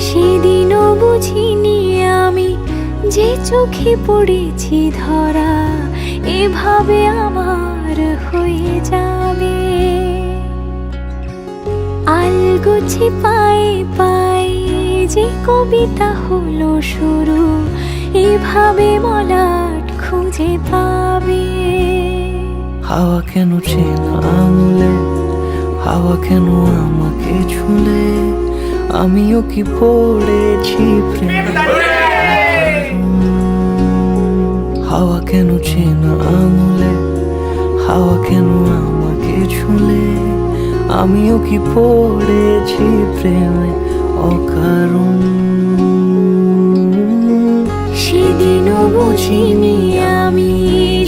সেদিনও বুঝিনি আমি যে চোখে পড়েছি ধরা এভাবে আমার হয়ে যাবে। আলগোছে পায়ে পায়ে যে কবিতা হলো শুরু এভাবে মলাট খুঁজে পাবে। হাওয়া কেন চেনা আঙুলে, হাওয়া কেন আমাকে ছুলে, আমিও কি পড়েছি প্রেমে। হাওয়া কেন চেনা আঙুলে, হাওয়া কেন আমাকে ছুলে, আমিও কি পড়েছি প্রেমে অকারণ। সেদিনও বুঝিনি আমি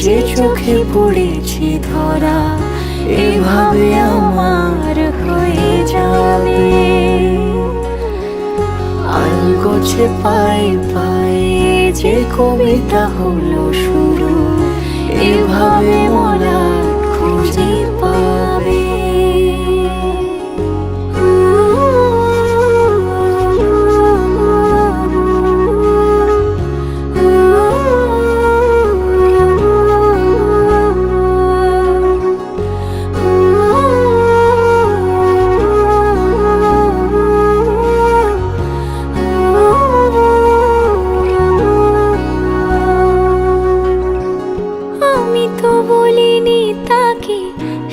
যে চোখে পড়েছি ধরা এভাবে আমার হয়ে যাবে। আলগোছে পায়ে পায়ে যে কবিতা হলো শুরু এভাবে মলাট খুঁজে পাবে।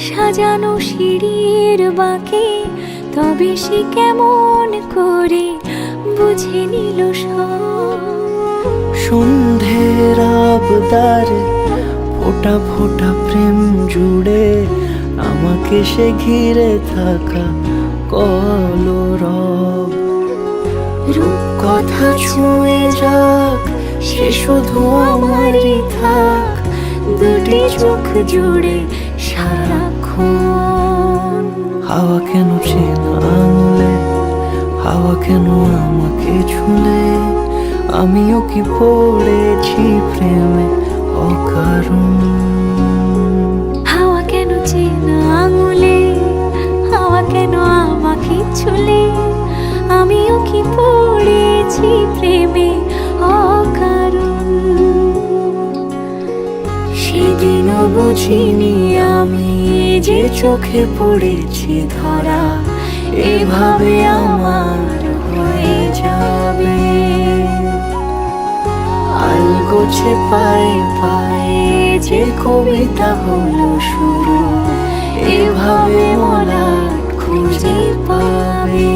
সাজানো সিঁড়ির বাঁকে তবে সে কেমন করে বুঝে নিল সব। সন্ধ্যের আবদারে ফোঁটা ফোঁটা প্রেম জুড়ে আমাকে সে ঘিরে থাকা কলরব। রূপকথা ছুঁয়ে যাক সে শুধু আমারই থাক দুটি চোখ জুড়ে সারাক্ষণ। হাওয়া কেন চেনা আঙুলে, হাওয়া কেন আমাকে ছুলে, আমিও কি পড়েছি প্রেমে অকারণ। হাওয়া কেন চেনা আঙুলে, হাওয়া কেন আমাকে ছুলে, আমিও কি পড়েছি প্রেমে অকারণ। সেদিনও বুঝিনি আমি যে চোখে পড়েছি ধরা এভাবে আমার হয়ে যাবে। আলগোছে পায়ে পায়ে যে কবিতা হলো শুরু এভাবে মলাট খুঁজে পাবে।